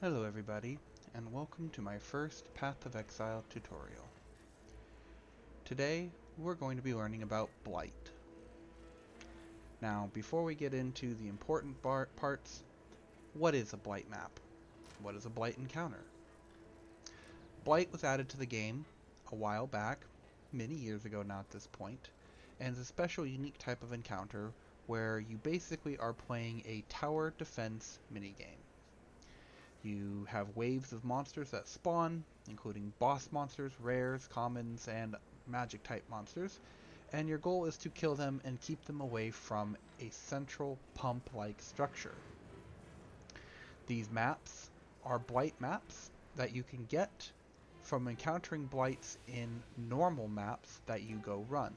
Hello everybody, and welcome to my first Path of Exile tutorial. Today, we're going to be learning about Blight. Now, before we get into the important parts, what is a Blight map? What is a Blight encounter? Blight was added to the game a while back, many years ago now at this point, and is a special unique type of encounter where you basically are playing a tower defense minigame. You have waves of monsters that spawn, including boss monsters, rares, commons, and magic type monsters, and your goal is to kill them and keep them away from a central pump-like structure. These maps are blight maps that you can get from encountering blights in normal maps that you go run.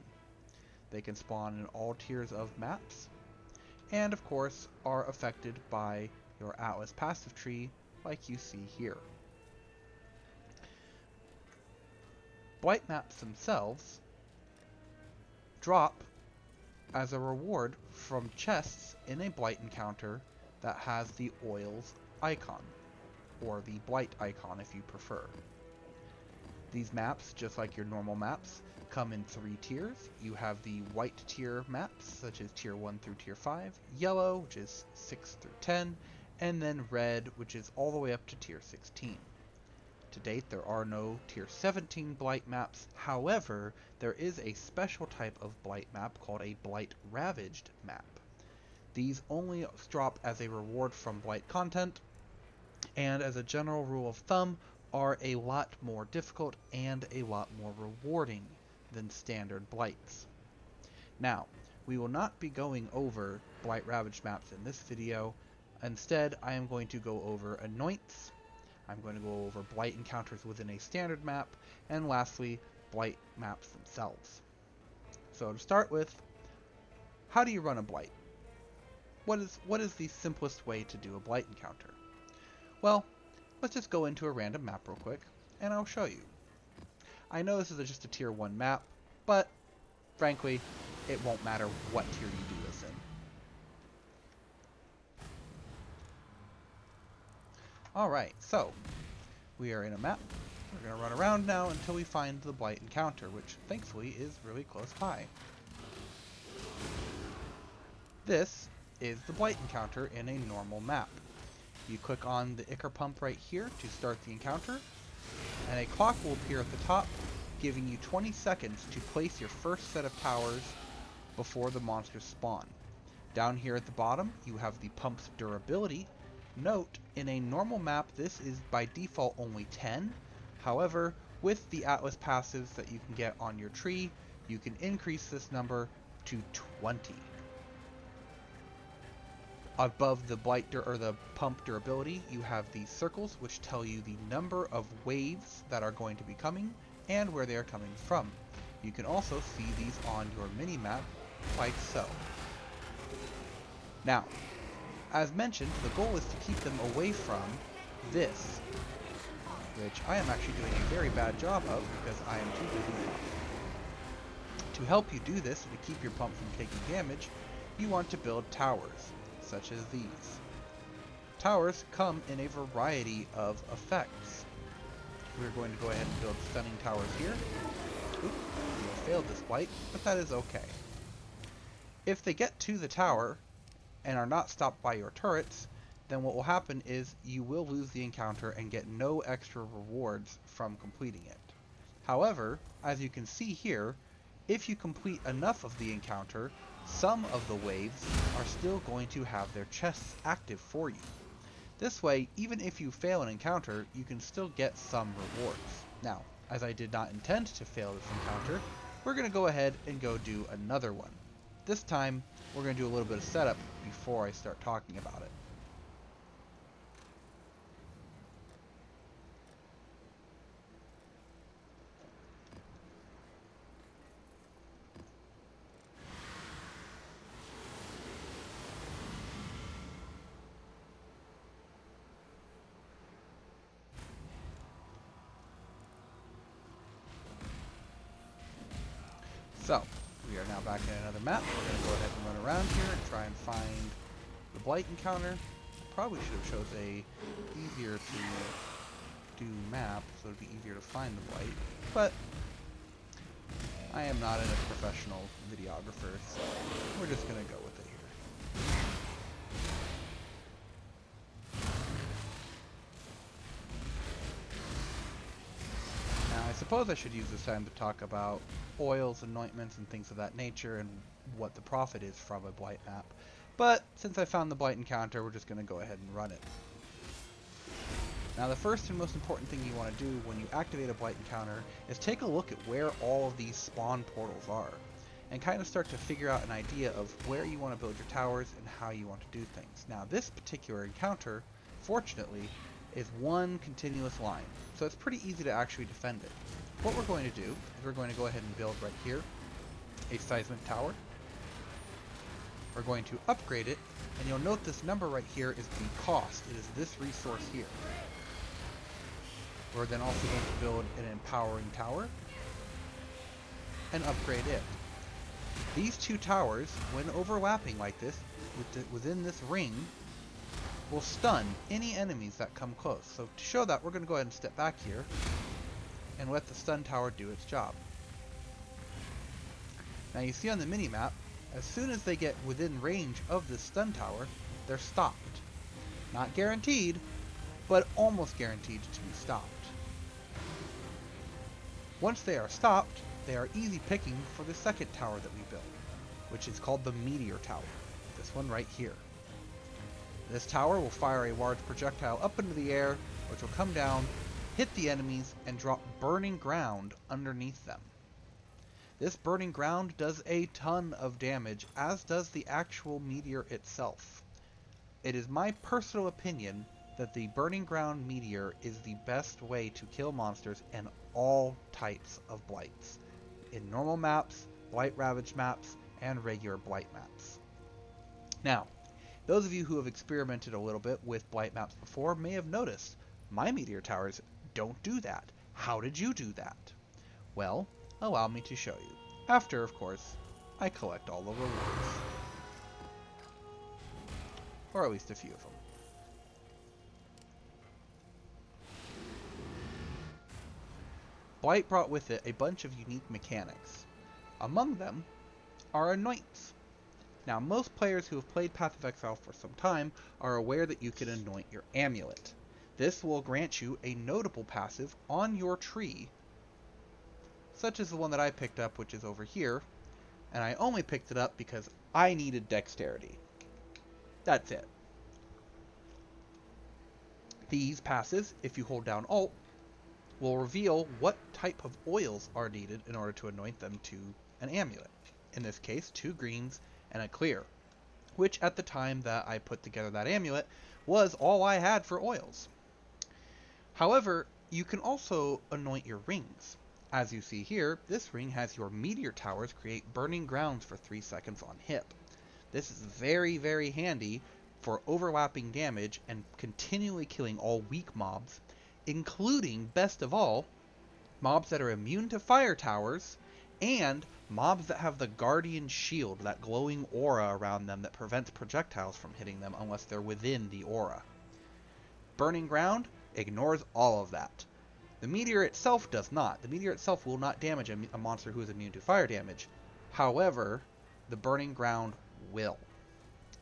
They can spawn in all tiers of maps, and of course are affected by your Atlas passive tree like you see here. Blight maps themselves drop as a reward from chests in a Blight encounter that has the oils icon, or the Blight icon if you prefer. These maps, just like your normal maps, come in 3 tiers. You have the white tier maps, such as tier 1 through tier 5, yellow, which is 6 through 10, and then red, which is all the way up to tier 16. To date, there are no tier 17 Blight maps. However, there is a special type of Blight map called a Blight Ravaged map. These only drop as a reward from Blight content, and as a general rule of thumb, are a lot more difficult and a lot more rewarding than standard Blights. Now, we will not be going over Blight Ravaged maps in this video. Instead, I am going to go over Anoints, I'm going to go over Blight encounters within a standard map, and lastly, Blight maps themselves. So to start with, how do you run a Blight? What is the simplest way to do a Blight encounter? Well, let's just go into a random map real quick, and I'll show you. I know this is just a tier 1 map, but frankly, it won't matter what tier you do this in. Alright, so we are in a map. We're going to run around now until we find the Blight encounter, which thankfully is really close by. This is the Blight encounter in a normal map. You click on the Ichor pump right here to start the encounter, and a clock will appear at the top, giving you 20 seconds to place your first set of towers before the monsters spawn. Down here at the bottom, you have the pump's durability. Note, in a normal map, this is by default only 10. However, with the Atlas passives that you can get on your tree, you can increase this number to 20. Above the the pump durability, you have these circles which tell you the number of waves that are going to be coming and where they are coming from. You can also see these on your mini-map like so. Now, as mentioned, the goal is to keep them away from this, which I am actually doing a very bad job of because I am too busy talking. To help you do this and to keep your pump from taking damage, you want to build towers, such as these. Towers come in a variety of effects. We're going to go ahead and build stunning towers here. Oop, we failed this Blight, but that is okay. If they get to the tower and are not stopped by your turrets, then what will happen is you will lose the encounter and get no extra rewards from completing it. However, as you can see here, if you complete enough of the encounter, some of the waves are still going to have their chests active for you. This way, even if you fail an encounter, you can still get some rewards. Now, as I did not intend to fail this encounter, we're going to go ahead and go do another one. This time, we're going to do a little bit of setup before I start talking about it. So, we are now back in another map. We're going to go ahead and run around here and try and find the Blight encounter. probably should have chose a easier to do map, so it'd be easier to find the blight. But I am not a professional videographer, so we're just gonna go with it here. Now, I suppose I should use this time to talk about oils, anointments, and things of that nature, and what the profit is from a blight map. But since I found the blight encounter, we're just going to go ahead and run it. Now, the first and most important thing you want to do when you activate a blight encounter is take a look at where all of these spawn portals are, and kind of start to figure out an idea of where you want to build your towers and how you want to do things. Now, this particular encounter, fortunately, is one continuous line, so it's pretty easy to actually defend it. What we're going to do is we're going to go ahead and build right here a seismic tower. We're going to upgrade it, and you'll note this number right here is the cost. It is this resource here. We're then also going to build an empowering tower and upgrade it. These two towers, when overlapping like this, within this ring, will stun any enemies that come close. So to show that, we're going to go ahead and step back here and let the stun tower do its job. Now you see on the mini-map, as soon as they get within range of this stun tower, they're stopped. Not guaranteed, but almost guaranteed to be stopped. Once they are stopped, they are easy picking for the second tower that we built, which is called the Meteor Tower. This one right here. This tower will fire a large projectile up into the air, which will come down, hit the enemies, and drop burning ground underneath them. This burning ground does a ton of damage, as does the actual meteor itself. It is my personal opinion that the burning ground meteor is the best way to kill monsters in all types of blights. In normal maps, Blight Ravaged maps, and regular blight maps. Now, those of you who have experimented a little bit with blight maps before may have noticed my meteor towers don't do that. How did you do that? Well, allow me to show you. After, of course, I collect all the rewards. Or at least a few of them. Blight brought with it a bunch of unique mechanics. Among them are Anoints. Now, most players who have played Path of Exile for some time are aware that you can anoint your amulet. This will grant you a notable passive on your tree, such as the one that I picked up, which is over here, and I only picked it up because I needed dexterity. That's it. These passives, if you hold down Alt, will reveal what type of oils are needed in order to anoint them to an amulet. In this case, 2 greens and a clear, which at the time that I put together that amulet was all I had for oils. However, you can also anoint your rings. As you see here, this ring has your meteor towers create burning grounds for 3 seconds on hit. This is very, very handy for overlapping damage and continually killing all weak mobs, including, best of all, mobs that are immune to fire towers, and mobs that have the Guardian Shield, that glowing aura around them that prevents projectiles from hitting them unless they're within the aura. Burning Ground ignores all of that. The meteor itself does not. The meteor itself will not damage a monster who is immune to fire damage. However, the Burning Ground will.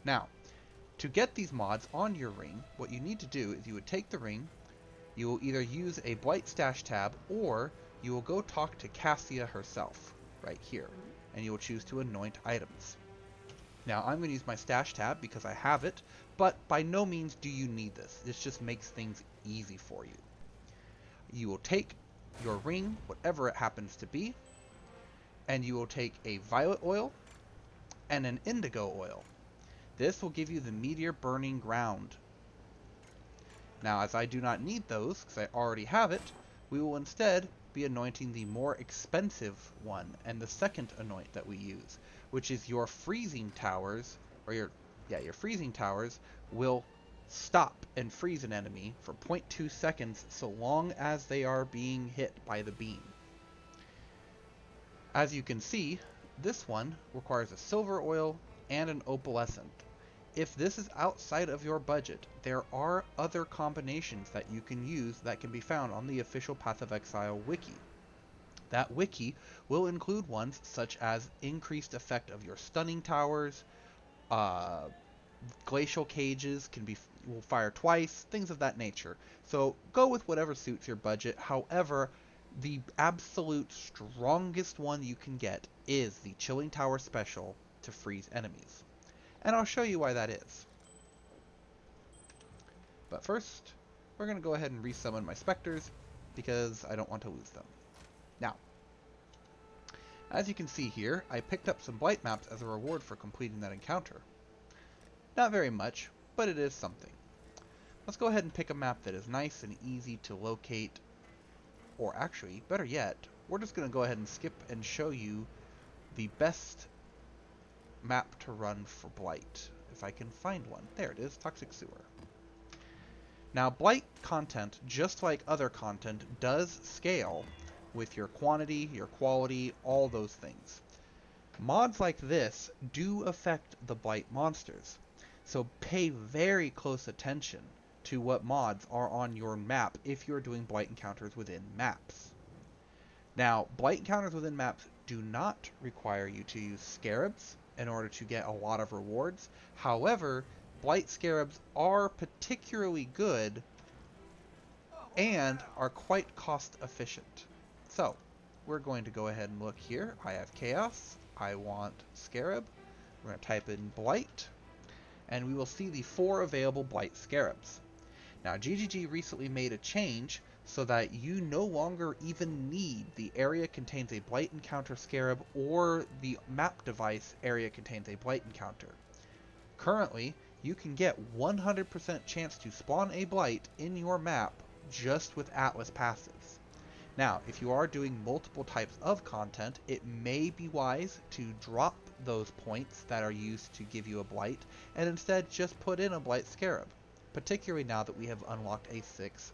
Now, to get these mods on your ring, what you need to do is you would take the ring, you will either use a Blight Stash tab, or you will go talk to Cassia herself, right here, and you will choose to anoint items. Now, I'm going to use my Stash tab because I have it, but by no means do you need this. This just makes things easy for you. You will take your ring, whatever it happens to be, and you will take a violet oil and an indigo oil. This will give you the Meteor Burning Ground. Now, as I do not need those, because I already have it, we will instead be anointing the more expensive one, and the second anoint that we use, which is your freezing towers, or your freezing towers will stop and freeze an enemy for 0.2 seconds so long as they are being hit by the beam. As you can see, this one requires a silver oil and an opalescent. if this is outside of your budget, there are other combinations that you can use that can be found on the official Path of Exile wiki. That wiki will include ones such as increased effect of your stunning towers, uh, glacial cages will fire twice, things of that nature. So go with whatever suits your budget. However, the absolute strongest one you can get is the Chilling Tower Special to freeze enemies. And I'll show you why that is. But first, we're going to go ahead and resummon my specters because I don't want to lose them. Now, as you can see here, I picked up some blight maps as a reward for completing that encounter. Not very much, but it is something. Let's go ahead and pick a map that is nice and easy to locate, or actually, better yet, we're just going to go ahead and skip and show you the best map to run for Blight. If I can find one. There it is, Toxic Sewer. Now, Blight content, just like other content, does scale with your quantity, your quality, all those things. Mods like this do affect the Blight monsters, so pay very close attention to what mods are on your map if you're doing Blight encounters within maps. Now, Blight encounters within maps do not require you to use scarabs in order to get a lot of rewards. However, Blight scarabs are particularly good and are quite cost efficient. So, we're going to go ahead and look here. I have Chaos. I want Scarab. We're going to type in Blight, and we will see the 4 available Blight Scarabs. Now, GGG recently made a change so that you no longer even need the area contains a Blight encounter Scarab or the map device area contains a Blight encounter. Currently, you can get 100% chance to spawn a Blight in your map just with Atlas passives. Now, if you are doing multiple types of content, it may be wise to drop those points that are used to give you a Blight and instead just put in a Blight Scarab, particularly now that we have unlocked a 6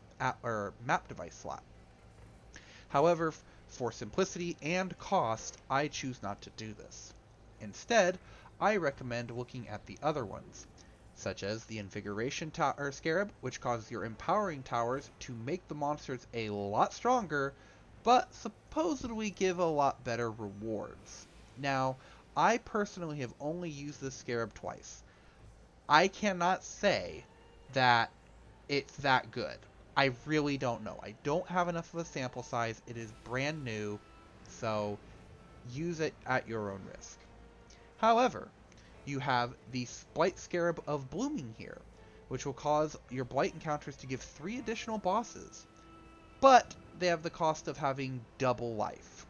map device slot. However, for simplicity and cost, I choose not to do this. Instead, I recommend looking at the other ones, such as the Invigoration Scarab, which causes your Empowering Towers to make the monsters a lot stronger, but supposedly give a lot better rewards. Now, I personally have only used this Scarab twice. I cannot say that it's that good. I really don't know. I don't have enough of a sample size. It is brand new, so use it at your own risk. However, you have the Blight Scarab of Blooming here, which will cause your Blight encounters to give 3 additional bosses, but they have the cost of having double life.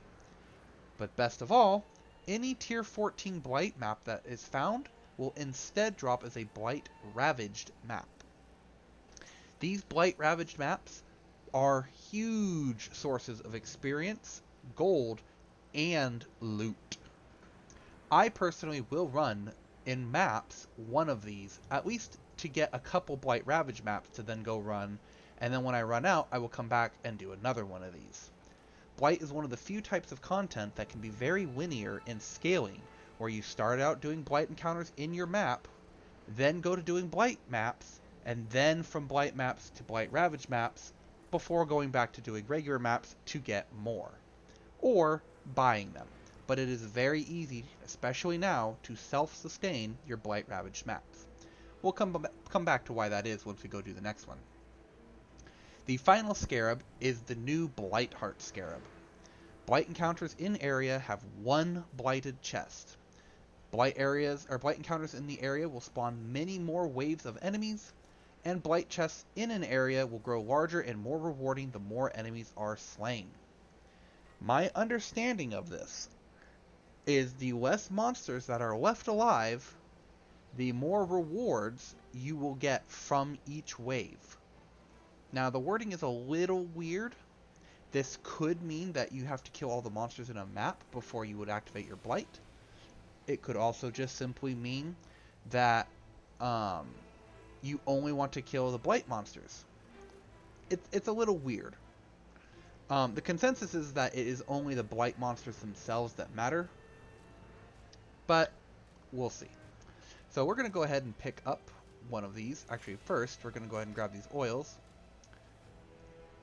But best of all, any tier 14 Blight map that is found will instead drop as a Blight Ravaged map. These Blight Ravaged maps are huge sources of experience, gold, and loot. I personally will run in maps one of these, at least to get a couple Blight Ravaged maps to then go run, and then when I run out, I will come back and do another one of these. Blight is one of the few types of content that can be very linear in scaling, where you start out doing Blight encounters in your map, then go to doing Blight maps, and then from Blight maps to Blight Ravaged maps, before going back to doing regular maps to get more. Or buying them. But it is very easy, especially now, to self-sustain your Blight Ravaged maps. We'll come back to why that is once we go do the next one. The final Scarab is the new Blightheart Scarab. Blight encounters in area have 1 blighted chest. Blight encounters in the area will spawn many more waves of enemies, and Blight chests in an area will grow larger and more rewarding the more enemies are slain. My understanding of this is the less monsters that are left alive, the more rewards you will get from each wave. Now, the wording is a little weird. This could mean that you have to kill all the monsters in a map before you would activate your Blight. It could also just simply mean that you only want to kill the Blight monsters. It's a little weird. The consensus is that it is only the Blight monsters themselves that matter, but we'll see. So we're going to go ahead and pick up one of these. Actually, first, we're going to go ahead and grab these oils.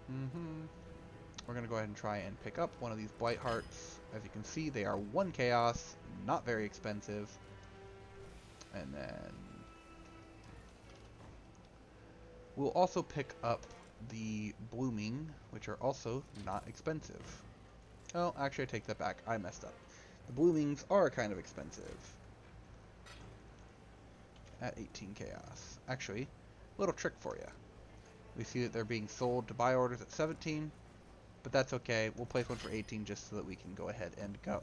We're going to go ahead and try and pick up one of these Blight Hearts. As you can see, they are 1 chaos, not very expensive. And then we'll also pick up the Blooming, which are also not expensive. Oh, actually I take that back. I messed up. The Bloomings are kind of expensive. At 18 chaos. Actually, little trick for you. We see that they're being sold to buy orders at 17, but that's okay. We'll place one for 18 just so that we can go ahead and go.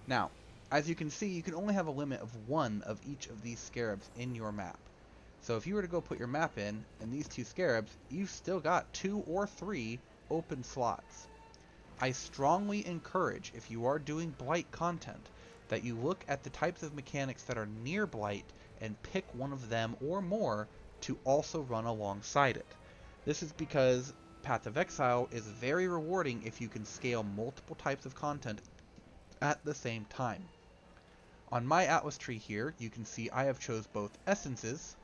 Now, as you can see, you can only have a limit of 1 of each of these scarabs in your map. So if you were to go put your map in, and these 2 scarabs, you've still got 2 or 3 open slots. I strongly encourage, if you are doing Blight content, that you look at the types of mechanics that are near Blight and pick one of them or more to also run alongside it. This is because Path of Exile is very rewarding if you can scale multiple types of content at the same time. On my Atlas tree here, you can see I have chose both Essences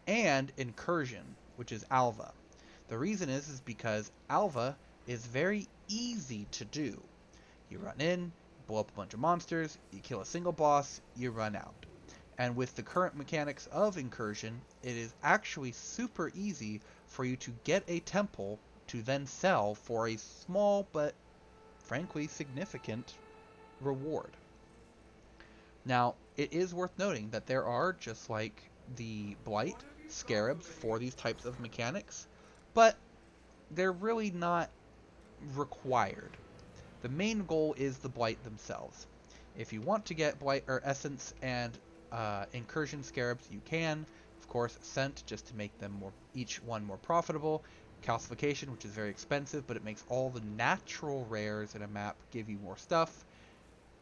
and Incursion, which is Alva. The reason is because Alva is very easy to do. You run in, blow up a bunch of monsters, you kill a single boss, you run out. And with the current mechanics of Incursion, it is actually super easy for you to get a temple to then sell for a small but frankly significant reward. Now, it is worth noting that there are, just like the Blight, scarabs for these types of mechanics, but they're really not required. The main goal is the Blight themselves. If you want to get Blight or Essence and Incursion scarabs, you can. Of course, Scent, just to make them each one more profitable. Calcification, which is very expensive, but it makes all the natural rares in a map give you more stuff.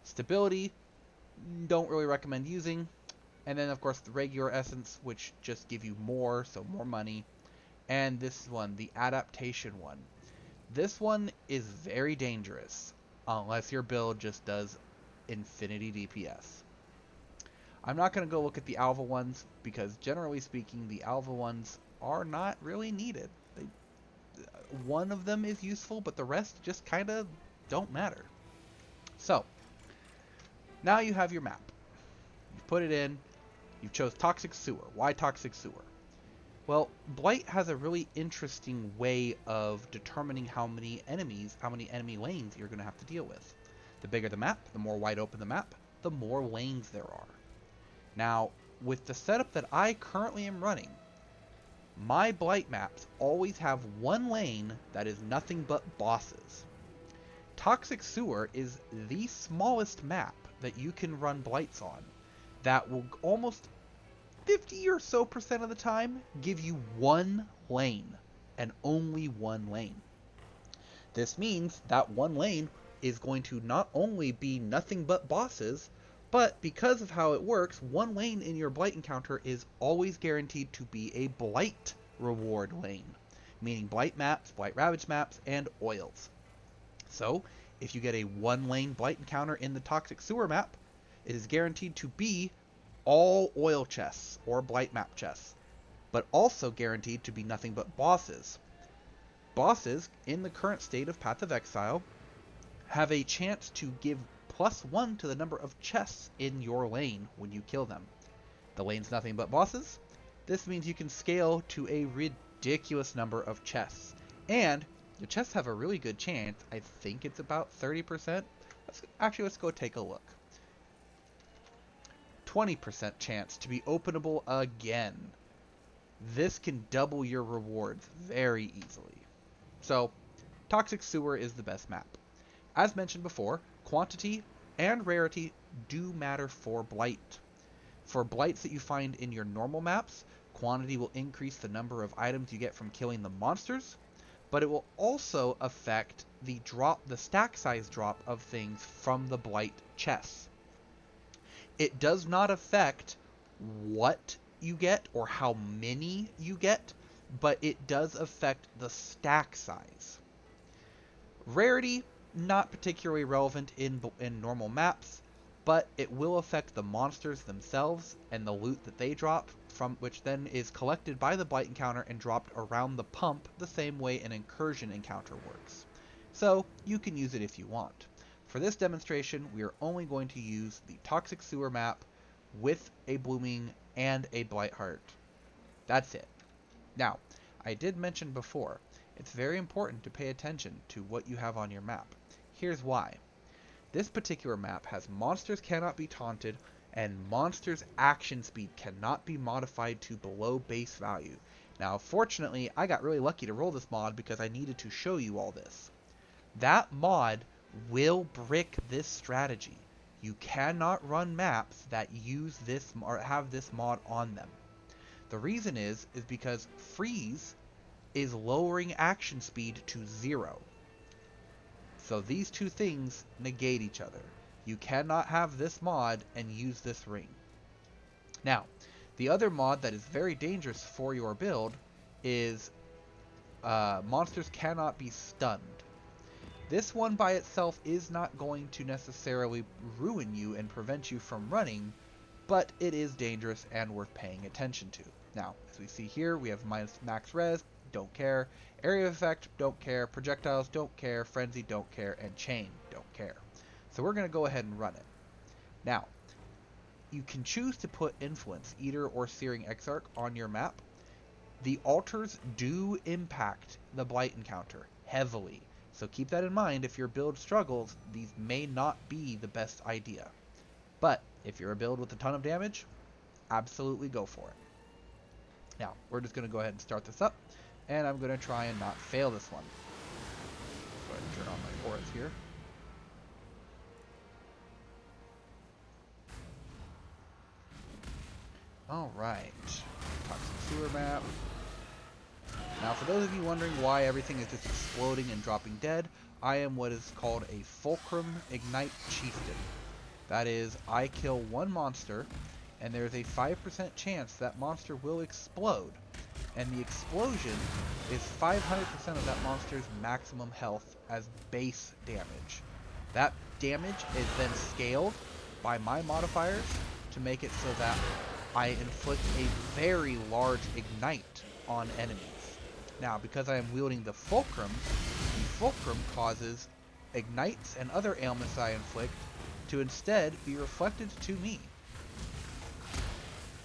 Stability, don't really recommend using. And then, of course, the regular Essence, which just give you more, so more money. And this one, the Adaptation one. This one is very dangerous, unless your build just does infinity DPS. I'm not going to go look at the Alva ones, because generally speaking, the Alva ones are not really needed. One of them is useful, but the rest just kind of don't matter. So, now you have your map. You've put it in, you've chose Toxic Sewer. Why Toxic Sewer? Well, Blight has a really interesting way of determining how many enemy lanes you're going to have to deal with. The bigger the map, the more wide open the map, the more lanes there are. Now, with the setup that I currently am running, my Blight maps always have one lane that is nothing but bosses. Toxic Sewer is the smallest map that you can run Blights on that will almost 50 or so % of the time give you one lane and only one lane. This means that one lane is going to not only be nothing but bosses, but because of how it works, one lane in your Blight encounter is always guaranteed to be a Blight reward lane, meaning Blight maps, Blight Ravaged maps, and oils. So, if you get a one lane Blight encounter in the Toxic Sewer map, it is guaranteed to be all oil chests or Blight map chests, but also guaranteed to be nothing but bosses. Bosses, in the current state of Path of Exile, have a chance to give +1 to the number of chests in your lane when you kill them. The lane's nothing but bosses. This means you can scale to a ridiculous number of chests. And the chests have a really good chance. I think it's about 30%. Let's go take a look. 20% chance to be openable again. This can double your rewards very easily. So, Toxic Sewer is the best map. As mentioned before, quantity and rarity do matter for Blight. For Blights that you find in your normal maps, quantity will increase the number of items you get from killing the monsters, but it will also affect the stack size drop of things from the Blight chests. It does not affect what you get or how many you get, but it does affect the stack size. Rarity, not particularly relevant in normal maps, but it will affect the monsters themselves and the loot that they drop, from which then is collected by the Blight encounter and dropped around the pump the same way an incursion encounter works. So you can use it if you want. For this demonstration, we are only going to use the Toxic Sewer map with a Blooming and a Blight Heart. That's it. Now, I did mention before, it's very important to pay attention to what you have on your map. Here's why. This particular map has monsters cannot be taunted, and monsters' action speed cannot be modified to below base value. Now, fortunately, I got really lucky to roll this mod because I needed to show you all this. That mod will brick this strategy. You cannot run maps that use this or have this mod on them. The reason is because freeze is lowering action speed to 0. So these two things negate each other. You cannot have this mod and use this ring. Now, the other mod that is very dangerous for your build is monsters cannot be stunned. This one by itself is not going to necessarily ruin you and prevent you from running, but it is dangerous and worth paying attention to. Now, as we see here, we have minus max res, don't care. Area of effect, don't care. Projectiles, don't care. Frenzy, don't care. And chain, don't care. So we're going to go ahead and run it. Now, you can choose to put Influence, Eater, or Searing Exarch on your map. The altars do impact the Blight encounter heavily. So keep that in mind. If your build struggles, these may not be the best idea. But if you're a build with a ton of damage, absolutely go for it. Now, we're just going to go ahead and start this up. And I'm going to try and not fail this one. Go ahead and turn on my auras here. Alright. Toxic Sewer map. Now, for those of you wondering why everything is just exploding and dropping dead, I am what is called a Fulcrum Ignite Chieftain. That is, I kill one monster, and there's a 5% chance that monster will explode. And the explosion is 500% of that monster's maximum health as base damage. That damage is then scaled by my modifiers to make it so that I inflict a very large ignite on enemies. Now, because I am wielding the Fulcrum causes ignites and other ailments I inflict to instead be reflected to me.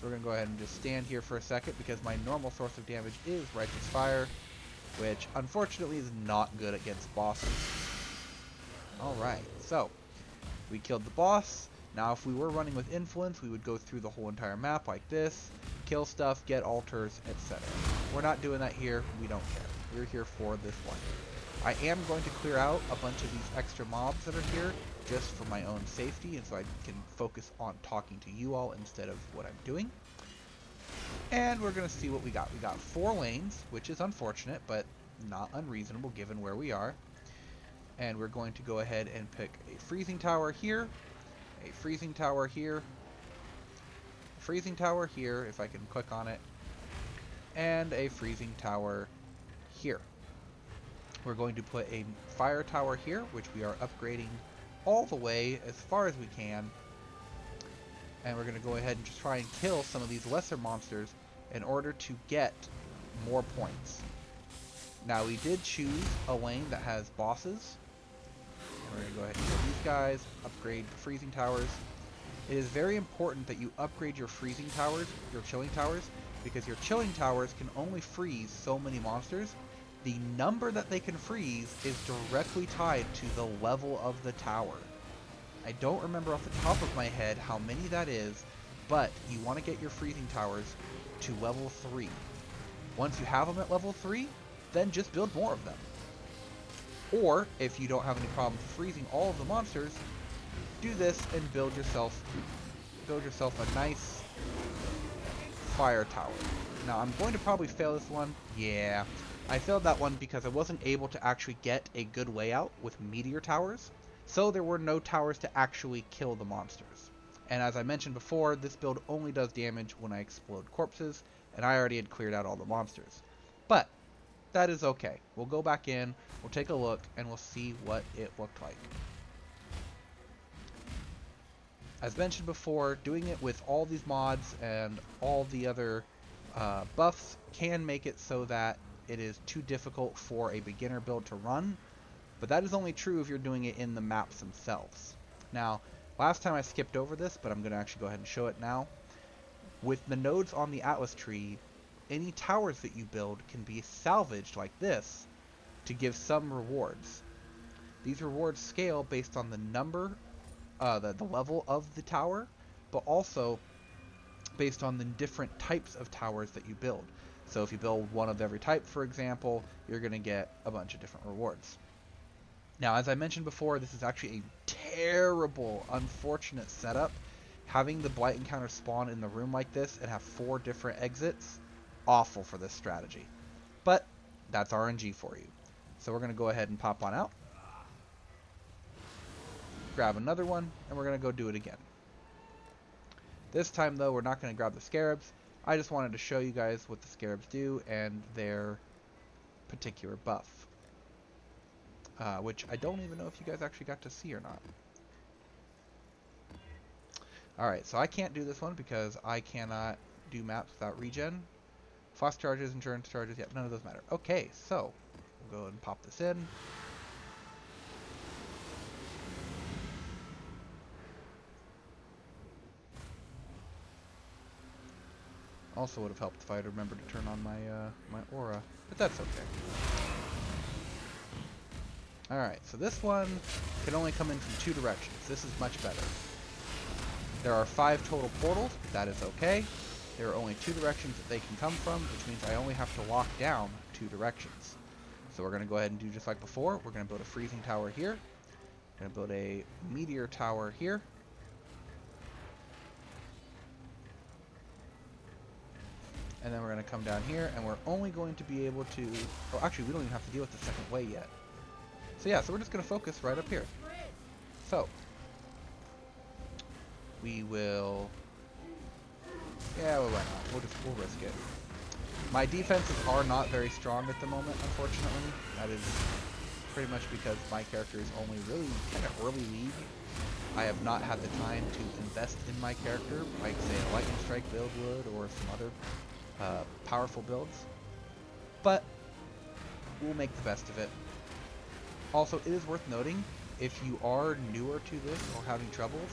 We're going to go ahead and just stand here for a second because my normal source of damage is Righteous Fire, which unfortunately is not good against bosses. Alright, so we killed the boss. Now if we were running with Influence, we would go through the whole entire map like this, kill stuff, get altars, etc. We're not doing that here. We don't care. We're here for this one. I am going to clear out a bunch of these extra mobs that are here just for my own safety, and so I can focus on talking to you all instead of what I'm doing. And we're going to see what we got. We got 4 lanes, which is unfortunate, but not unreasonable given where we are. And we're going to go ahead and pick a freezing tower here, a freezing tower here, a freezing tower here, if I can click on it, and a freezing tower here. We're going to put a fire tower here, which we are upgrading all the way as far as we can. And we're going to go ahead and just try and kill some of these lesser monsters in order to get more points. Now, we did choose a lane that has bosses. And we're going to go ahead and kill these guys, upgrade the freezing towers. It is very important that you upgrade your freezing towers, your chilling towers, because your chilling towers can only freeze so many monsters. The number that they can freeze is directly tied to the level of the tower. I don't remember off the top of my head how many that is, but you want to get your freezing towers to level 3. Once you have them at level 3, then just build more of them. Or, if you don't have any problem freezing all of the monsters, do this and build yourself a nice fire tower. Now, I'm going to probably fail this one. Yeah, I failed that one because I wasn't able to actually get a good layout with meteor towers. So there were no towers to actually kill the monsters. And as I mentioned before, this build only does damage when I explode corpses, and I already had cleared out all the monsters. But that is okay. We'll go back in, we'll take a look, and we'll see what it looked like. as mentioned before, doing it with all these mods and all the other buffs can make it so that it is too difficult for a beginner build to run, but that is only true if you're doing it in the maps themselves. Now, last time I skipped over this, but I'm going to actually go ahead and show it now. With the nodes on the Atlas tree, any towers that you build can be salvaged like this to give some rewards. These rewards scale based on the number, the level of the tower, but also based on the different types of towers that you build. So if you build one of every type, for example, you're going to get a bunch of different rewards. Now, as I mentioned before, this is actually a terrible, unfortunate setup. Having the Blight encounter spawn in the room like this and have 4 different exits, awful for this strategy. But that's RNG for you. So we're going to go ahead and pop on out. Grab another one, and we're going to go do it again. This time, though, we're not going to grab the scarabs. I just wanted to show you guys what the scarabs do and their particular buff. Which I don't even know if you guys actually got to see or not. Alright, so I can't do this one because I cannot do maps without regen. Fast charges, insurance charges, yeah, none of those matter. Okay, so we'll go ahead and pop this in. Also would have helped if I had remembered to turn on my my aura, but that's okay. Alright, so this one can only come in from 2 directions. This is much better. There are 5 total portals, but that is okay. There are only 2 directions that they can come from, which means I only have to lock down 2 directions. So we're going to go ahead and do just like before. We're going to build a freezing tower here. We're going to build a meteor tower here. And then we're going to come down here, and we're only going to be able to... Oh, actually, we don't even have to deal with the second way yet. So yeah, so we're just going to focus right up here. So, we will... Yeah, well, why not? We'll risk it. My defenses are not very strong at the moment, unfortunately. That is pretty much because my character is only really kind of early league. I have not had the time to invest in my character, like say a Lightning Strike build would, or some other powerful builds. But we'll make the best of it. Also, it is worth noting, if you are newer to this or having troubles,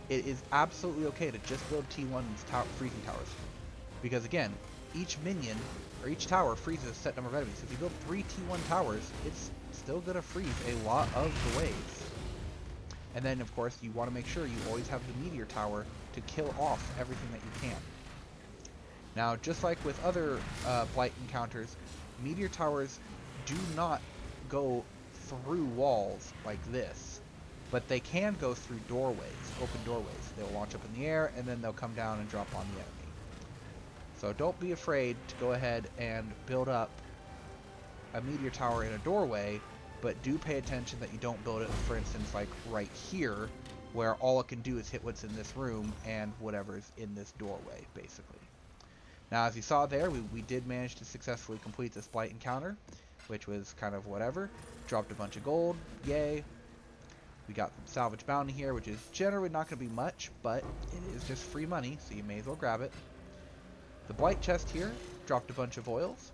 it is absolutely okay to just build T1 freezing towers. Because again, each minion, or each tower freezes a set number of enemies. So if you build 3 T1 towers, it's still going to freeze a lot of the waves. And then, of course, you want to make sure you always have the meteor tower to kill off everything that you can. Now, just like with other Blight encounters, meteor towers do not go through walls like this, but they can go through doorways, open doorways. They'll launch up in the air, and then they'll come down and drop on the enemy. So don't be afraid to go ahead and build up a meteor tower in a doorway, but do pay attention that you don't build it, for instance, like right here, where all it can do is hit what's in this room and whatever's in this doorway, basically. Now, as you saw there, we did manage to successfully complete this Blight encounter, which was kind of whatever. Dropped a bunch of gold, yay. We got some salvage bounty here, which is generally not going to be much, but it is just free money, so you may as well grab it. The Blight chest here dropped a bunch of oils.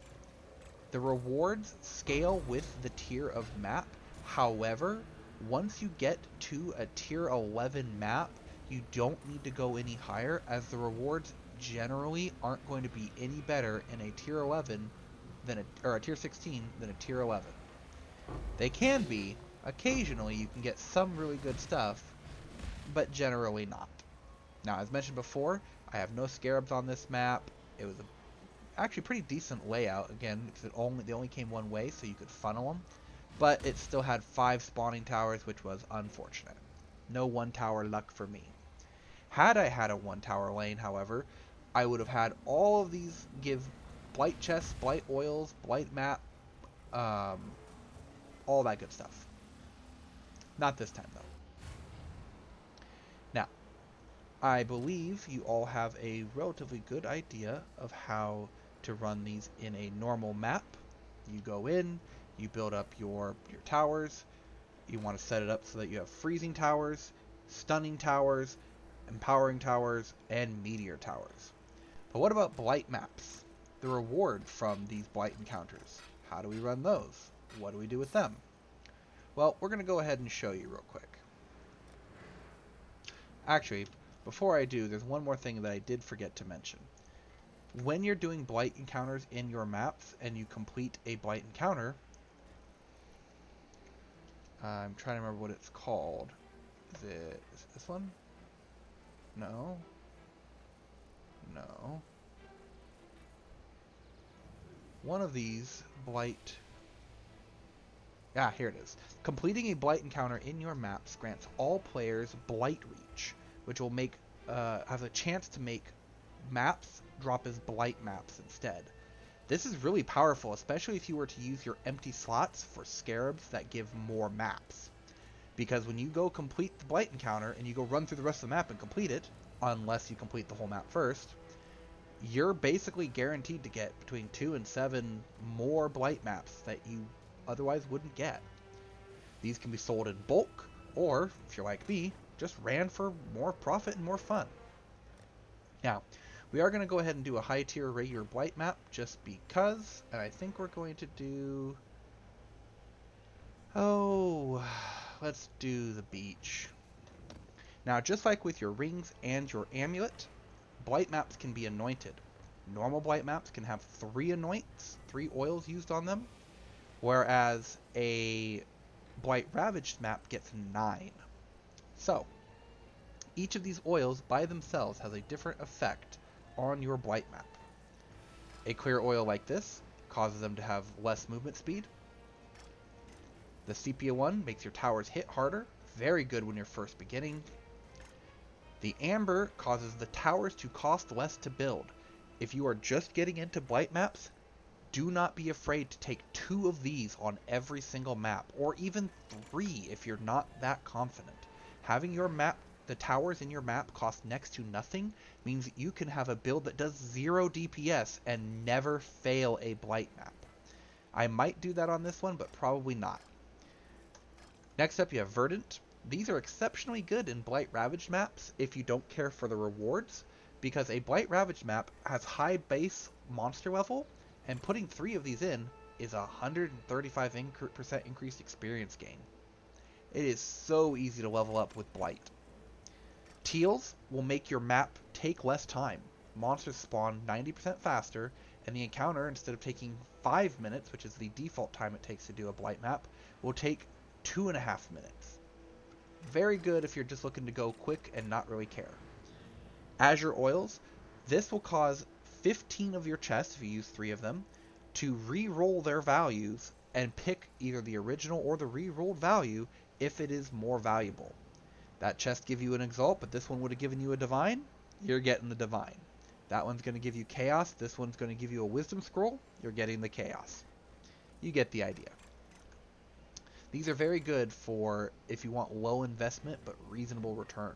The rewards scale with the tier of map. However, once you get to a tier 11 map, you don't need to go any higher, as the rewards generally aren't going to be any better in a tier 11 than a tier 16 than a tier 11. They can be. Occasionally you can get some really good stuff, but generally not. Now, as mentioned before, I have no scarabs on this map. It was actually pretty decent layout, again, because they only came one way, so you could funnel them. But it still had 5 spawning towers, which was unfortunate. No 1 tower luck for me. Had I had a 1 tower lane, however, I would have had all of these give Blight chests, Blight oils, Blight map, all that good stuff. Not this time, though. Now, I believe you all have a relatively good idea of how to run these in a normal map. You go in, you build up your towers. You want to set it up so that you have freezing towers, stunning towers, Empowering Towers, and Meteor Towers. But what about Blight maps? The reward from these Blight encounters. How do we run those? What do we do with them? Well, we're going to go ahead and show you real quick. Actually, before I do, there's one more thing that I did forget to mention. When you're doing Blight encounters in your maps and you complete a Blight encounter, I'm trying to remember what it's called. Is it this one? No. No. One of these Blight... Ah, here it is. Completing a Blight encounter in your maps grants all players Blight Reach, which will make has a chance to make maps drop as Blight maps instead. This is really powerful, especially if you were to use your empty slots for scarabs that give more maps. Because when you go complete the Blight encounter and you go run through the rest of the map and complete it, unless you complete the whole map first, you're basically guaranteed to get between 2 and 7 more Blight maps that you otherwise wouldn't get. These can be sold in bulk, or, if you're like me, just ran for more profit and more fun. Now, we are going to go ahead and do a high tier regular Blight map just because, and I think we're going to do... Oh, let's do the beach. Now, just like with your rings and your amulet, Blight maps can be anointed. Normal Blight maps can have 3 anoints, 3 oils used on them, whereas a Blight Ravaged map gets 9. So, each of these oils by themselves has a different effect on your Blight map. A clear oil like this causes them to have less movement speed. The sepia one makes your towers hit harder, very good when you're first beginning. The amber causes the towers to cost less to build. If you are just getting into Blight maps, do not be afraid to take 2 of these on every single map, or even 3 if you're not that confident. Having your map, the towers in your map cost next to nothing, means that you can have a build that does 0 DPS and never fail a Blight map. I might do that on this one, but probably not. Next up you have Verdant. These are exceptionally good in Blight Ravaged maps if you don't care for the rewards, because a Blight Ravaged map has high base monster level, and putting 3 of these in is a 135% increased experience gain. It is so easy to level up with Blight. Teals will make your map take less time. Monsters spawn 90% faster, and the encounter, instead of taking 5 minutes, which is the default time it takes to do a Blight map, will take 2.5 minutes. Very good if you're just looking to go quick and not really care. Azure Oils. This will cause 15 of your chests, if you use 3 of them, to re-roll their values and pick either the original or the re-rolled value if it is more valuable. That chest give you an Exalt, but this one would have given you a Divine. You're getting the Divine. That one's going to give you Chaos. This one's going to give you a Wisdom Scroll. You're getting the Chaos. You get the idea. These are very good for if you want low investment but reasonable return.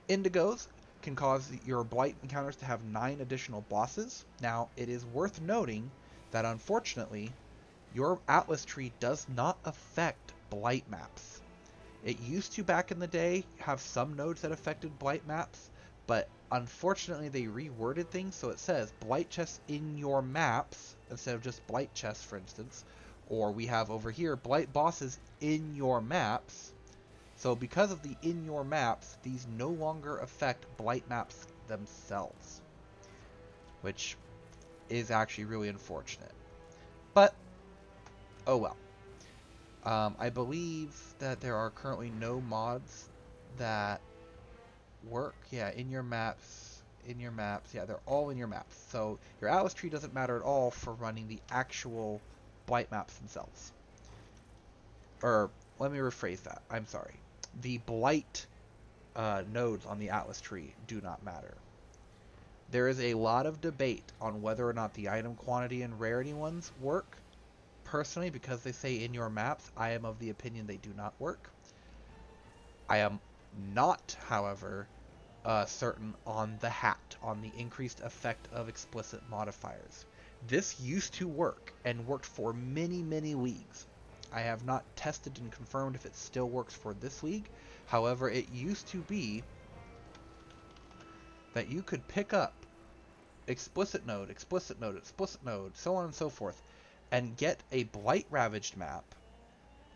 Indigos can cause your Blight encounters to have 9 additional bosses. Now, it is worth noting that unfortunately, your Atlas tree does not affect Blight maps. It used to, back in the day, have some nodes that affected Blight maps, but unfortunately they reworded things so it says Blight chests in your maps instead of just Blight chests, for instance. Or we have over here Blight bosses in your maps. So because of the in your maps, these no longer affect Blight maps themselves, which is actually really unfortunate. But, oh well. I believe that there are currently no mods that work. Yeah, in your maps. Yeah, they're all in your maps. So your Atlas tree doesn't matter at all for running the actual Blight maps themselves. Or, let me rephrase that. I'm sorry. The Blight nodes on the Atlas tree do not matter. There is a lot of debate on whether or not the item quantity and rarity ones work. Personally, because they say in your maps, I am of the opinion they do not work. I am not, however, certain on the hat, on the increased effect of explicit modifiers. This used to work, and worked for many, many leagues. I have not tested and confirmed if it still works for this league, However, it used to be that you could pick up explicit node, explicit node, explicit node, so on and so forth, and get a Blight Ravaged map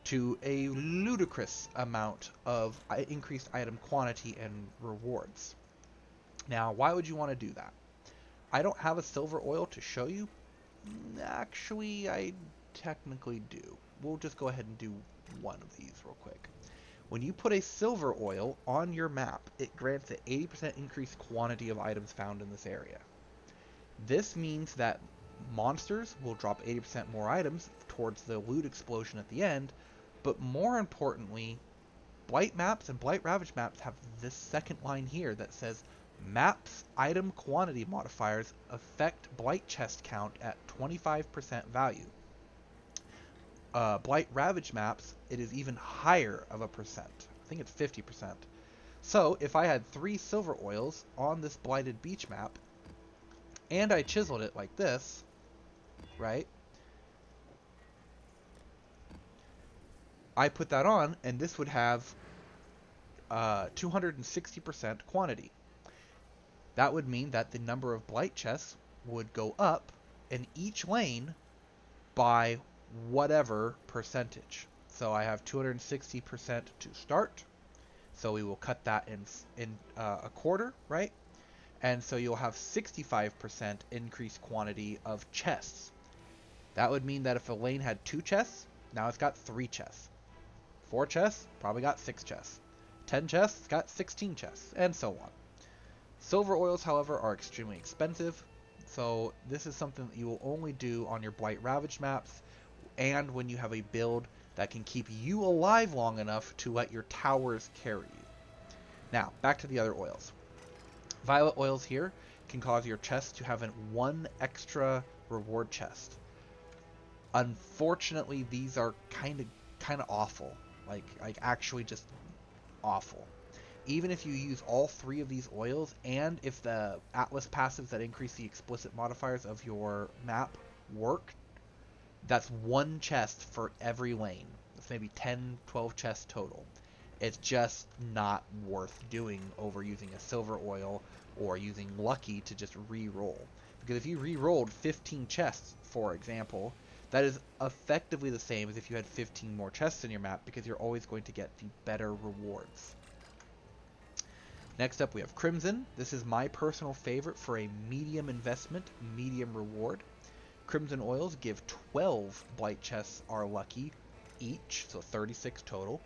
to a ludicrous amount of increased item quantity and rewards. Now, why would you want to do that? I don't have a silver oil to show you. Actually, I technically do. We'll just go ahead and do one of these real quick. When you put a silver oil on your map, it grants an 80% increased quantity of items found in this area. This means that monsters will drop 80% more items towards the loot explosion at the end, but more importantly, Blight maps and Blight Ravaged maps have this second line here that says, maps item quantity modifiers affect Blight chest count at 25% value. Blight Ravaged maps, it is even higher of a percent. I think it's 50%. So if I had 3 silver oils on this Blighted beach map, and I chiseled it like this, right? I put that on, and this would have 260% quantity. That would mean that the number of Blight chests would go up in each lane by whatever percentage. So I have 260% to start. So we will cut that in a quarter, right? And so you'll have 65% increased quantity of chests. That would mean that if a lane had 2 chests, now it's got 3 chests. 4 chests, probably got 6 chests. 10 chests, got 16 chests, and so on. Silver oils, however, are extremely expensive, so this is something that you will only do on your Blight Ravaged maps, and when you have a build that can keep you alive long enough to let your towers carry you. Now, back to the other oils. Violet oils here can cause your chest to have one extra reward chest. Unfortunately, these are kind of awful. Like actually just awful. Even if you use all 3 of these oils, and if the Atlas passives that increase the explicit modifiers of your map work, that's 1 chest for every lane. That's maybe 10, 12 chests total. It's just not worth doing over using a silver oil or using lucky to just re-roll. Because if you re-rolled 15 chests, for example, that is effectively the same as if you had 15 more chests in your map, because you're always going to get the better rewards. Next up we have Crimson. This is my personal favorite for a medium investment, medium reward. Crimson oils give 12 Blight chests are lucky each, so 36 total.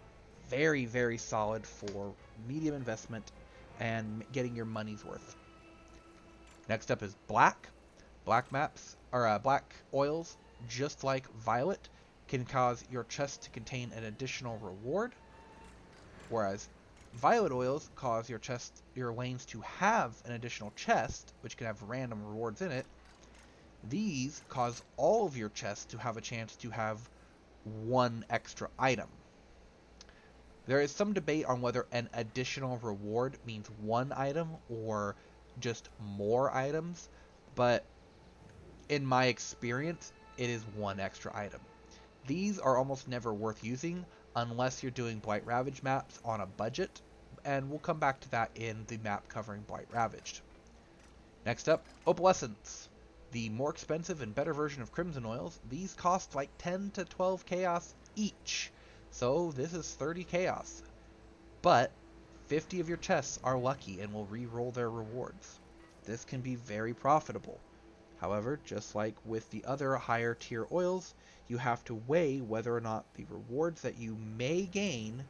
Very, very solid for medium investment and getting your money's worth. Next up is Black. Black maps, or black oils, just like Violet, can cause your chest to contain an additional reward, whereas Violet oils cause your lanes to have an additional chest, which can have random rewards in it. These cause all of your chests to have a chance to have 1 extra item. There is some debate on whether an additional reward means 1 item or just more items, but in my experience, it is 1 extra item. These are almost never worth using unless you're doing Blight Ravaged maps on a budget, and we'll come back to that in the map covering Blight Ravaged. Next up, Opalescence. The more expensive and better version of Crimson oils. These cost like 10 to 12 chaos each, so this is 30 chaos. But 50 of your chests are lucky and will re-roll their rewards. This can be very profitable. However, just like with the other higher tier oils, you have to weigh whether or not the rewards that you may gain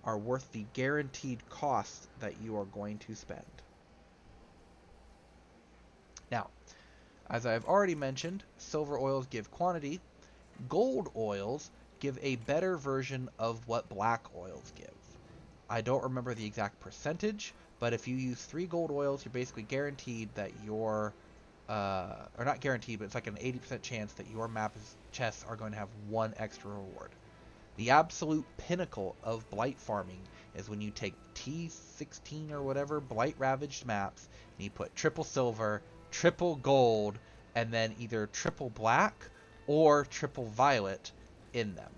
are worth the guaranteed cost that you are going to spend. Now, as I have already mentioned, silver oils give quantity. Gold oils give a better version of what black oils give. I don't remember the exact percentage, but if you use 3 gold oils, you're basically guaranteed that your or not guaranteed, but it's like an 80% chance that your map's chests are going to have 1 extra reward. The absolute pinnacle of Blight farming is when you take T16 or whatever Blight Ravaged maps, and you put triple silver, triple gold, and then either triple black or triple violet in them.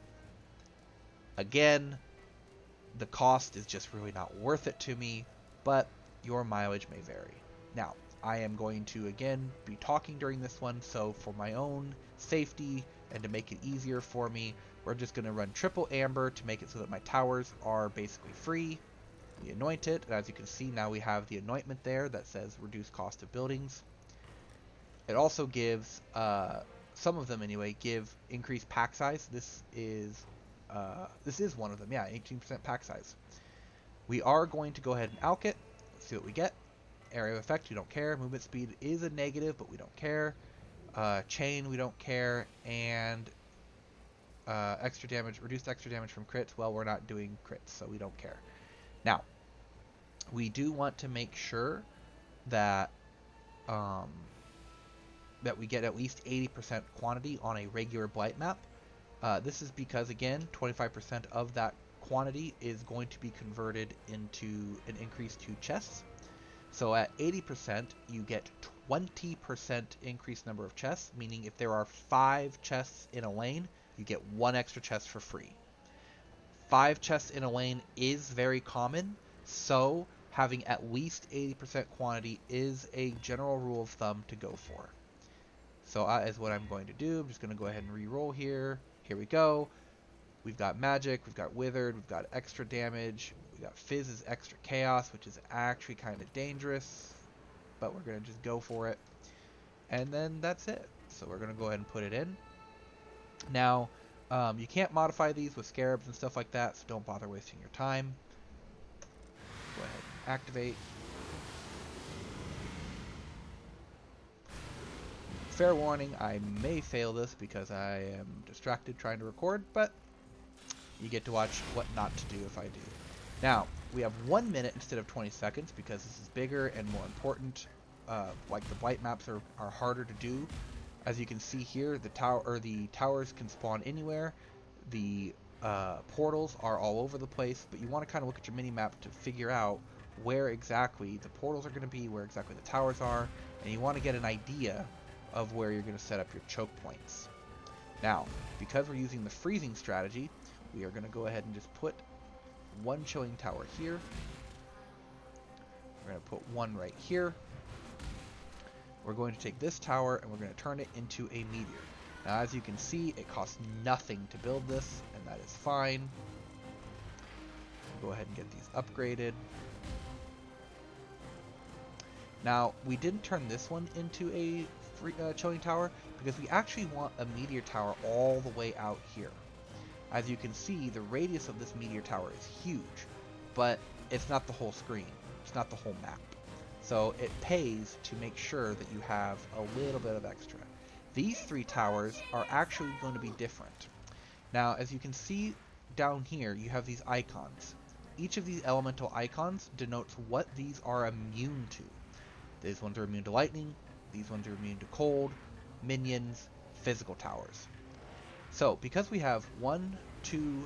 Again, The cost is just really not worth it to me, but your mileage may vary. Now, I am going to again be talking during this one, so for my own safety and to make it easier for me, we're just going to run triple amber to make it so that my towers are basically free. We anoint it, and as you can see now we have the anointment there that says reduce cost of buildings. It also gives, some of them anyway, give increased pack size. This is one of them, yeah, 18% pack size. We are going to go ahead and alch it. Let's see what we get. Area of effect, we don't care. Movement speed is a negative, but we don't care. Chain, we don't care. And extra damage, reduced extra damage from crits. Well, we're not doing crits, so we don't care. Now, we do want to make sure that that we get at least 80% quantity on a regular blight map. This is because, again, 25% of that quantity is going to be converted into an increase to chests. So at 80%, you get 20% increased number of chests, meaning if there are 5 chests in a lane, you get 1 extra chest for free. 5 chests in a lane is very common, so having at least 80% quantity is a general rule of thumb to go for. So that is what I'm going to do. I'm just going to go ahead and re-roll here. Here we go. We've got magic, we've got withered, we've got extra damage, we got fizz is extra chaos, which is actually kind of dangerous, but we're going to just go for it. And then that's it. So we're going to go ahead and put it in. Now, you can't modify these with scarabs and stuff like that, so don't bother wasting your time. Go ahead and activate. Fair warning, I may fail this because I am distracted trying to record, but you get to watch what not to do if I do. Now, we have 1 minute instead of 20 seconds because this is bigger and more important. Like the blight maps are harder to do. As you can see here, the towers can spawn anywhere. The portals are all over the place, but you want to kind of look at your mini map to figure out where exactly the portals are going to be, where exactly the towers are, and you want to get an idea of where you're going to set up your choke points. Now, because we're using the freezing strategy, we are going to go ahead and just put 1 chilling tower here. We're going to put 1 right here. We're going to take this tower and we're going to turn it into a meteor. Now, as you can see, it costs nothing to build this, and that is fine. We'll go ahead and get these upgraded. Now, we didn't turn this one into a chilling tower because we actually want a meteor tower all the way out here. As you can see, the radius of this meteor tower is huge, but it's not the whole screen. It's not the whole map. So it pays to make sure that you have a little bit of extra. These 3 towers are actually going to be different. Now, as you can see down here, you have these icons. Each of these elemental icons denotes what these are immune to. These ones are immune to lightning, these ones are immune to cold, minions, physical towers. So, because we have 1, 2,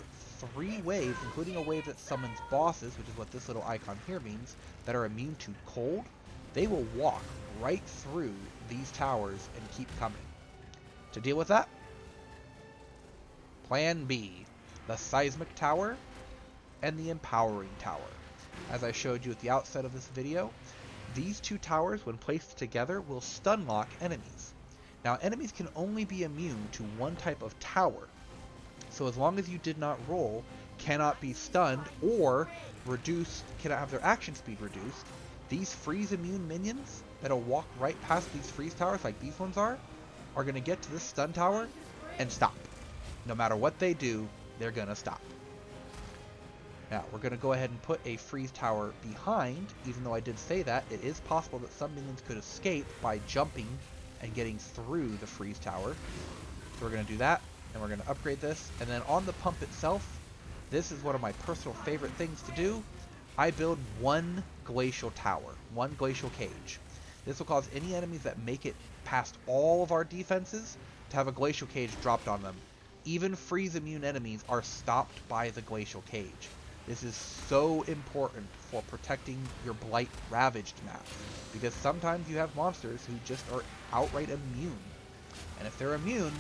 3 waves, including a wave that summons bosses, which is what this little icon here means, that are immune to cold, they will walk right through these towers and keep coming. To deal with that, Plan B, the Seismic Tower and the Empowering Tower. As I showed you at the outset of this video, these 2 towers, when placed together, will stun lock enemies. Now, enemies can only be immune to 1 type of tower, so as long as you did not roll, cannot be stunned or reduced, cannot have their action speed reduced, these freeze immune minions that'll walk right past these freeze towers like these ones are going to get to this stun tower and stop. No matter what they do, they're going to stop. Now, we're going to go ahead and put a freeze tower behind. Even though I did say that, it is possible that some minions could escape by jumping and getting through the freeze tower. So we're going to do that, and we're going to upgrade this. And then on the pump itself, this is one of my personal favorite things to do. I build 1 glacial tower, 1 glacial cage. This will cause any enemies that make it past all of our defenses to have a glacial cage dropped on them. Even freeze immune enemies are stopped by the glacial cage. This is so important for protecting your Blight Ravaged map, because sometimes you have monsters who just are outright immune. And if they're immune,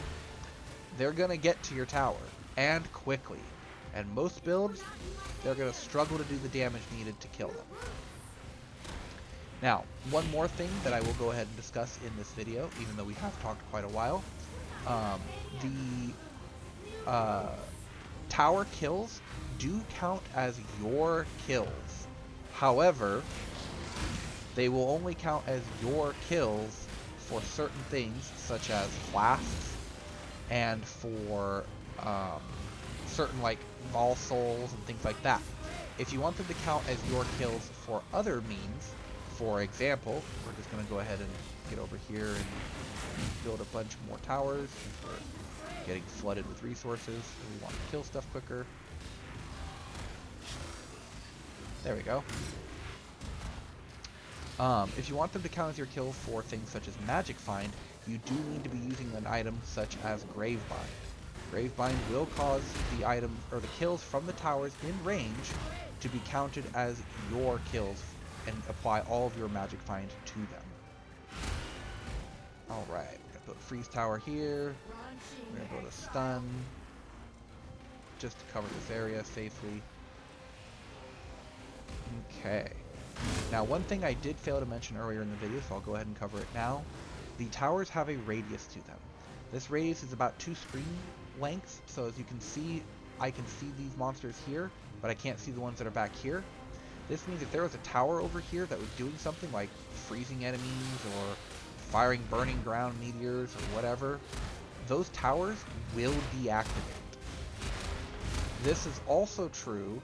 they're going to get to your tower, and quickly. And most builds, they're going to struggle to do the damage needed to kill them. Now, one more thing that I will go ahead and discuss in this video, even though we have talked quite a while. The tower kills do count as your kills. However, they will only count as your kills for certain things, such as flasks, and for certain like Vol Souls and things like that. If you want them to count as your kills for other means, for example, we're just going to go ahead and get over here and build a bunch more towers. We're getting flooded with resources, and we want to kill stuff quicker. There we go. If you want them to count as your kill for things such as Magic Find, you do need to be using an item such as Gravebind. Gravebind will cause the item or the kills from the towers in range to be counted as your kills and apply all of your Magic Find to them. Alright, we're going to put Freeze Tower here. We're going to go to Stun, just to cover this area safely. Okay. Now, one thing I did fail to mention earlier in the video, so I'll go ahead and cover it now. The towers have a radius to them. This radius is about 2 screen lengths, so as you can see, I can see these monsters here, but I can't see the ones that are back here. This means if there was a tower over here that was doing something like freezing enemies or firing burning ground meteors or whatever, those towers will deactivate. This is also true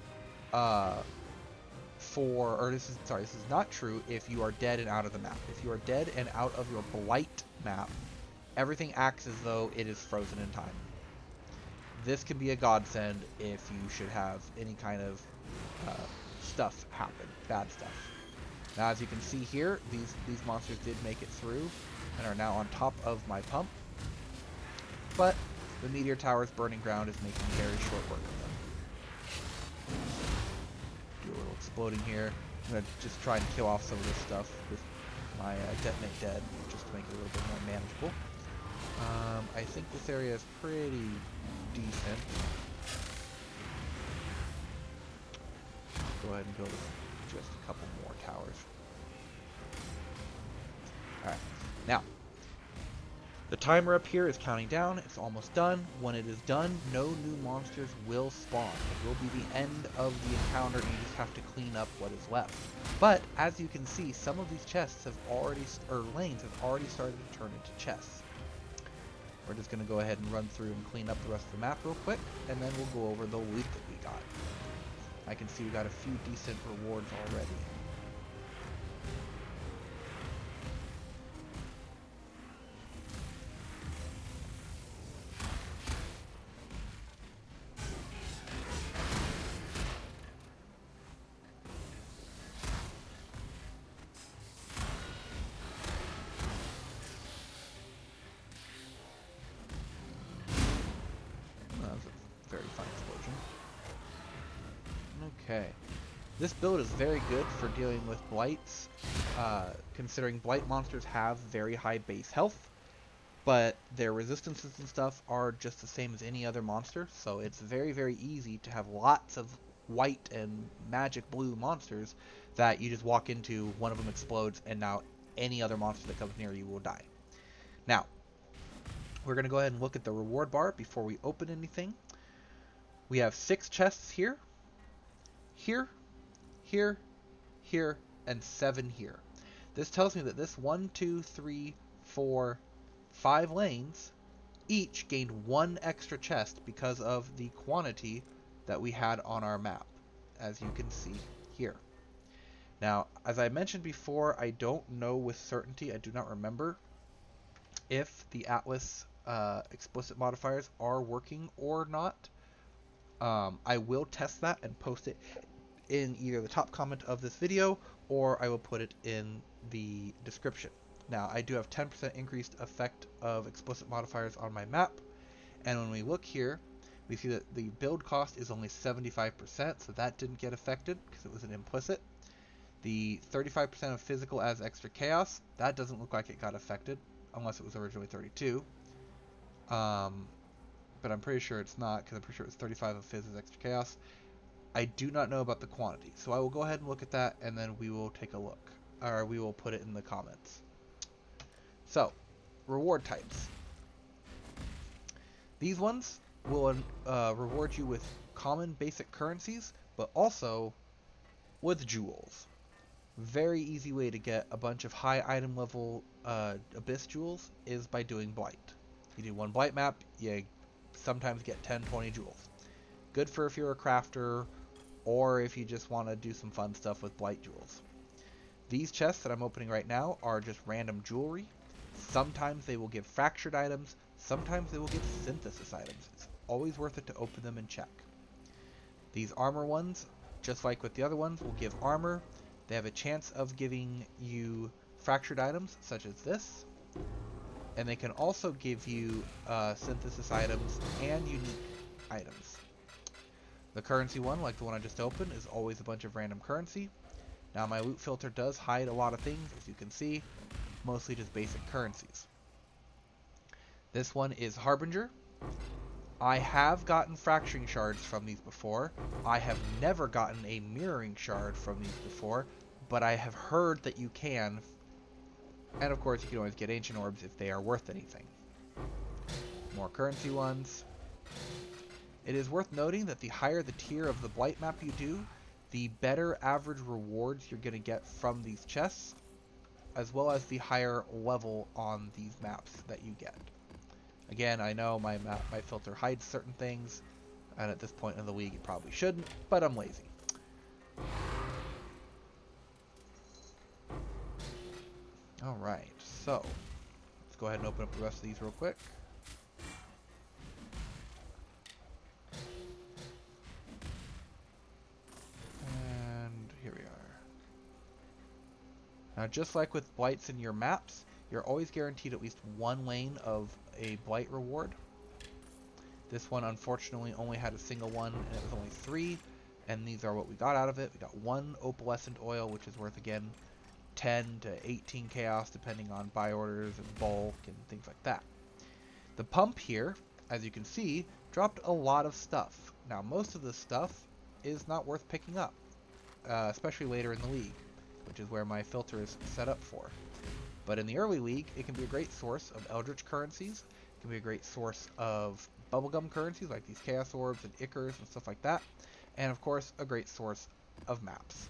this is not true if you are dead and out of the map. If you are dead and out of your Blight map, everything acts as though it is frozen in time. This can be a godsend if you should have any kind of stuff happen, bad stuff. Now, as you can see here, these monsters did make it through and are now on top of my pump, but the meteor tower's burning ground is making very short work of them. Do a little exploding here. I'm going to just try and kill off some of this stuff with my Detonate Dead, just to make it a little bit more manageable. I think this area is pretty decent. Go ahead and build just a couple more towers. Alright, now, the timer up here is counting down. It's almost done. When it is done, no new monsters will spawn. It will be the end of the encounter, and you just have to clean up what is left. But, as you can see, some of these chests have already, or lanes have already started to turn into chests. We're just going to go ahead and run through and clean up the rest of the map real quick, and then we'll go over the loot that we got. I can see we got a few decent rewards already. Okay, this build is very good for dealing with blights, considering blight monsters have very high base health, but their resistances and stuff are just the same as any other monster, so it's very, very easy to have lots of white and magic blue monsters that you just walk into, one of them explodes, and now any other monster that comes near you will die. Now, we're going to go ahead and look at the reward bar before we open anything. We have 6 chests here. Here, here, here, and 7 here. This tells me that this 1, 2, 3, 4, 5 lanes each gained 1 extra chest because of the quantity that we had on our map, as you can see here. Now, as I mentioned before, I don't know with certainty, I do not remember if the Atlas explicit modifiers are working or not. I will test that and post it in either the top comment of this video, or I will put it in the description. Now, I do have 10% increased effect of explicit modifiers on my map, and when we look here, we see that the build cost is only 75%, so that didn't get affected because it was an implicit. The 35% of physical as extra chaos, that doesn't look like it got affected, unless it was originally 32. but I'm pretty sure it's not, because I'm pretty sure it's 35 of Fizz's extra chaos. I do not know about the quantity, so I will go ahead and look at that, and then we will take a look, or we will put it in the comments. So, reward types. These ones will reward you with common basic currencies, but also with jewels. Very easy way to get a bunch of high item level abyss jewels is by doing blight. You do one blight map, you sometimes get 10-20 jewels. Good for if you're a crafter, or if you just want to do some fun stuff with blight jewels. These chests that I'm opening right now are just random jewelry. Sometimes they will give fractured items, sometimes they will give synthesis items. It's always worth it to open them and check. These armor ones, just like with the other ones, will give armor. They have a chance of giving you fractured items, such as this. And they can also give you synthesis items and unique items. The currency one, like the one I just opened, is always a bunch of random currency. Now my loot filter does hide a lot of things, as you can see, mostly just basic currencies. This one is Harbinger. I have gotten fracturing shards from these before. I have never gotten a mirroring shard from these before, but I have heard that you can. And of course you can always get ancient orbs if they are worth anything. More currency ones. It is worth noting that the higher the tier of the blight map you do, the better average rewards you're going to get from these chests, as well as the higher level on these maps that you get. Again, I know my filter hides certain things, and at this point in the league it probably shouldn't, but I'm lazy. Alright, so let's go ahead and open up the rest of these real quick. And here we are. Now, just like with blights in your maps, you're always guaranteed at least one lane of a blight reward. This one unfortunately only had a single one, and it was only 3, and these are what we got out of it. We got 1 opalescent oil, which is worth, again, 10 to 18 chaos, depending on buy orders and bulk and things like that. The pump here, as you can see, dropped a lot of stuff. Now, most of this stuff is not worth picking up, especially later in the league, which is where my filter is set up for. But in the early league, it can be a great source of Eldritch currencies. It can be a great source of bubblegum currencies, like these Chaos Orbs and Ichors and stuff like that. And of course, a great source of maps.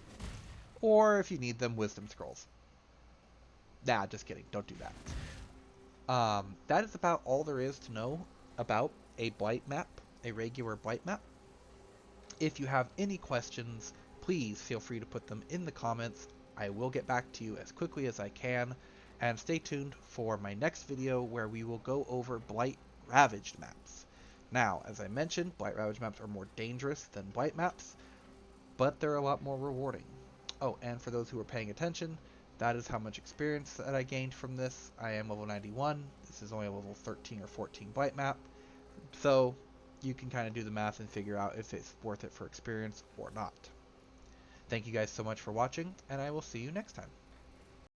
Or if you need them, Wisdom Scrolls. Nah, just kidding. Don't do that. That is about all there is to know about a Blight map, a regular Blight map. If you have any questions, please feel free to put them in the comments. I will get back to you as quickly as I can. And stay tuned for my next video where we will go over Blight Ravaged maps. Now, as I mentioned, Blight Ravaged maps are more dangerous than Blight maps, but they're a lot more rewarding. Oh, and for those who are paying attention, that is how much experience that I gained from this. I am level 91. This is only a level 13 or 14 Blight map. So you can kind of do the math and figure out if it's worth it for experience or not. Thank you guys so much for watching, and I will see you next time.